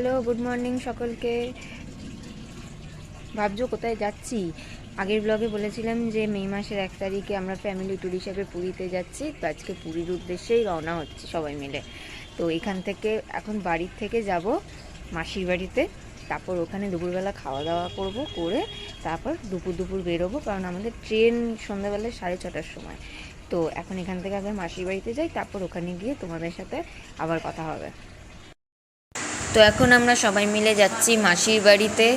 Hello, good morning সকলকে। ভাবছো কোথায় যাচ্ছি? আগের ব্লগে বলেছিলাম যে মে মাসের 1 তারিখে আমরা ফ্যামিলি ট্যুর হিসাবে পুরীতে যাচ্ছি। তো আজকে পুরীর উদ্দেশ্যেই রওনা হচ্ছে সবাই মিলে। তো এখান থেকে এখন বাড়ির থেকে যাব মাসির বাড়িতে, তারপর ওখানে দুপুরবেলা খাওয়া দাওয়া করে তারপর দুপুর বেরোবো, কারণ আমাদের ট্রেন সন্ধ্যাবেলায় 6:30টার সময়। তো এখন এখান থেকে আগে মাসির বাড়িতে যাই, তারপর ওখানে গিয়ে তোমাদের সাথে আবার কথা হবে। তো এখন আমরা সবাই মিলে যাচ্ছি মাসির বাড়িতে।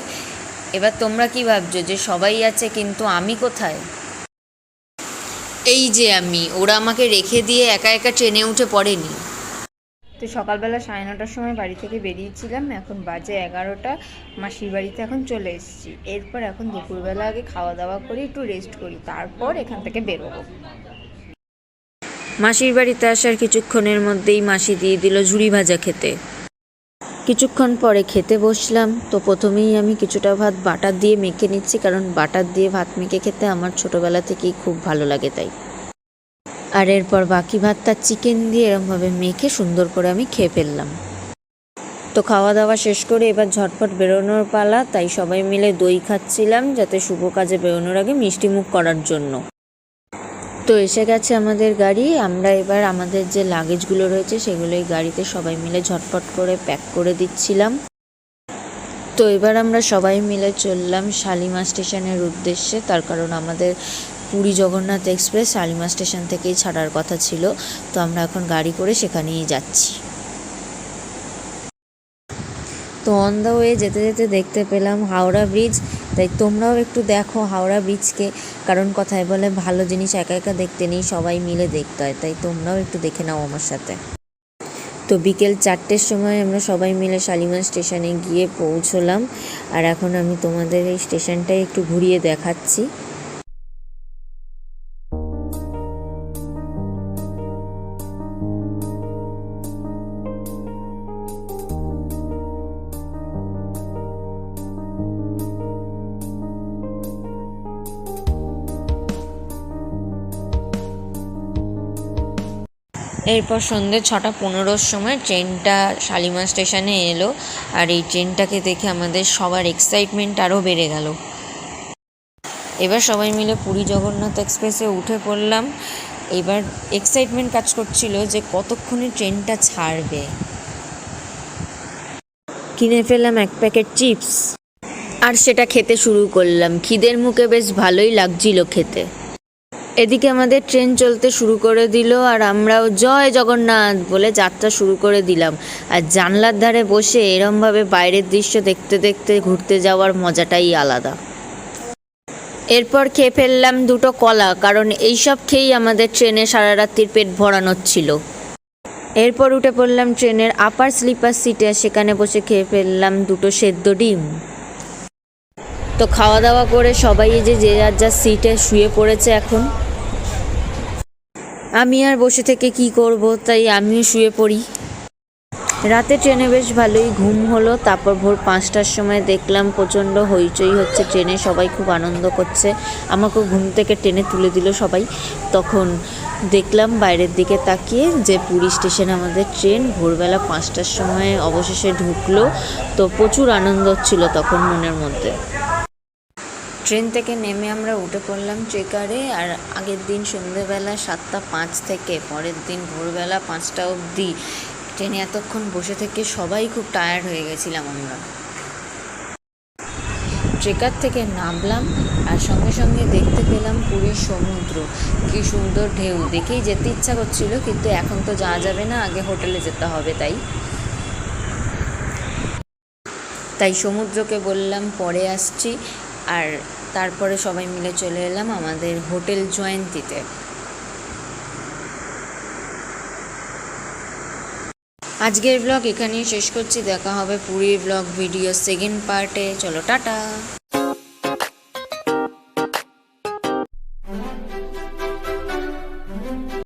এবার তোমরা কি ভাবছো যে সবাই আছে, কিন্তু আমি কোথায়? এই যে আমি, ওরা আমাকে রেখে দিয়ে একা একা ট্রেনে উঠে পড়েনি। তো সকালবেলা 9:30টার সময় বাড়ি থেকে বেরিয়েছিলাম, এখন বাজে 11টা। মাসির বাড়িতে এখন চলে এসেছি। এরপর এখন দুপুরবেলা আগে খাওয়া দাওয়া করি, একটু রেস্ট করি, তারপর এখান থেকে বেরোবো। মাসির বাড়িতে আসার কিছুক্ষণের মধ্যেই মাসি দিয়ে দিল ঝুড়ি ভাজা খেতে। কিছুক্ষণ পরে খেতে বসলাম। তো প্রথমেই আমি কিছুটা ভাত বাটার দিয়ে মেখে নিচ্ছি, কারণ বাটার দিয়ে ভাত মেখে খেতে আমার ছোটোবেলা থেকেই খুব ভালো লাগে তাই। আর এরপর বাকি ভাতটা চিকেন দিয়ে এরমভাবে মেখে সুন্দর করে আমি খেয়ে ফেললাম। তো খাওয়া দাওয়া শেষ করে এবার ঝটপট বেরোনোর পালা, তাই সবাই মিলে দই খাচ্ছিলাম যাতে শুভ কাজে বেরোনোর আগে মিষ্টি মুখ করার জন্য। তো এসে গেছে আমাদের গাড়ি। আমরা এবার আমাদের যে লাগেজগুলো রয়েছে সেগুলোই গাড়িতে সবাই মিলে ঝটপট করে প্যাক করে দিচ্ছিলাম। তো এবার আমরা সবাই মিলে চললাম শালিমার স্টেশনের উদ্দেশ্যে, তার কারণ আমাদের পুরী জগন্নাথ এক্সপ্রেস শালিমার স্টেশন থেকেই ছাড়ার কথা ছিল। তো আমরা এখন গাড়ি করে সেখানেই যাচ্ছি। তো অন দ্য ওয়ে যেতে যেতে দেখতে পেলাম হাওড়া ব্রিজ। তাই তোমরাও একটু দেখো হাওড়া ব্রিজকে, কারণ কথায় বলে ভালো জিনিস একা একা দেখতে নেই, সবাই মিলে দেখতে হয়। তাই তোমরাও একটু দেখে নাও আমার সাথে। তো বিকেল 4টের সময় আমরা সবাই মিলে শালিমার স্টেশনে গিয়ে পৌঁছলাম। আর এখন আমি তোমাদের এই স্টেশনটাই একটু ঘুরিয়ে দেখাচ্ছি। এরপর সন্ধ্যে 6:15-র সময় ট্রেনটা শালিমার স্টেশনে এলো। আর এই ট্রেনটাকে দেখে আমাদের সবার এক্সাইটমেন্ট আরও বেড়ে গেল। এবার সবাই মিলে পুরী জগন্নাথ এক্সপ্রেসে উঠে পড়লাম। এবার এক্সাইটমেন্ট কাজ করছিল যে কতক্ষণে ট্রেনটা ছাড়বে। কিনে ফেললাম 1 প্যাকেট চিপস, আর সেটা খেতে শুরু করলাম। খিদের মুখে বেশ ভালোই লাগছিল খেতে। এদিকে আমাদের ট্রেন চলতে শুরু করে দিল, আর আমরাও জয় জগন্নাথ বলে যাত্রা শুরু করে দিলাম। আর জানলার ধারে বসে এরমভাবে বাইরের দৃশ্য দেখতে দেখতে ঘুরতে যাওয়ার মজাটাই আলাদা। এরপর খেয়ে ফেললাম 2টো কলা, কারণ এইসব খেয়েই আমাদের ট্রেনে সারা রাত্রির পেট ভরানো ছিল। এরপর উঠে পড়লাম ট্রেনের আপার স্লিপার সিটে, সেখানে বসে খেয়ে ফেললাম 2টো সেদ্ধ ডিম। তো খাওয়া দাওয়া করে সবাই যে যার যার সিটে শুয়ে পড়েছে এখন। আমি আর বসে থেকে কি করব, তাই আমিও শুয়ে পড়ি। রাতে ট্রেনে বেশ ভালোই ঘুম হলো। তারপর ভোর 5টার সময় দেখলাম প্রচণ্ড হইচই হচ্ছে ট্রেনে, সবাই খুব আনন্দ করছে। আমাকেও ঘুম থেকে টেনে তুলে দিল সবাই। তখন দেখলাম বাইরের দিকে তাকিয়ে যে পুরী স্টেশনে আমাদের ট্রেন ভোরবেলা 5টার সময় অবশেষে ঢুকলো। তো প্রচুর আনন্দ হচ্ছিল তখন মনের মধ্যে। ট্রেন থেকে নেমে আমরা উঠে পড়লাম ট্রেকারে। আর আগের দিন সন্ধ্যেবেলা 7:05 থেকে পরের দিন ভোরবেলা 5টা অবধি ট্রেনে এতক্ষণ বসে থেকে সবাই খুব টায়ার্ড হয়ে গেছিলাম আমরা। ট্রেকার থেকে নামলাম আর সঙ্গে সঙ্গে দেখতে পেলাম পুরীর সমুদ্র। কী সুন্দর ঢেউ, দেখেই যেতে ইচ্ছা করছিল, কিন্তু এখন তো যাওয়া যাবে না, আগে হোটেলে যেতে হবে। তাই সমুদ্রকে বললাম পরে আসছি। আর তারপরে সবাই মিলে চলে এলাম আমাদের হোটেল জয়ন্তীতে। আজকের ব্লগ এখানেই শেষ করছি। দেখা হবে পুরীর ব্লগ ভিডিও সেকেন্ড পার্টে। চলো টাটা।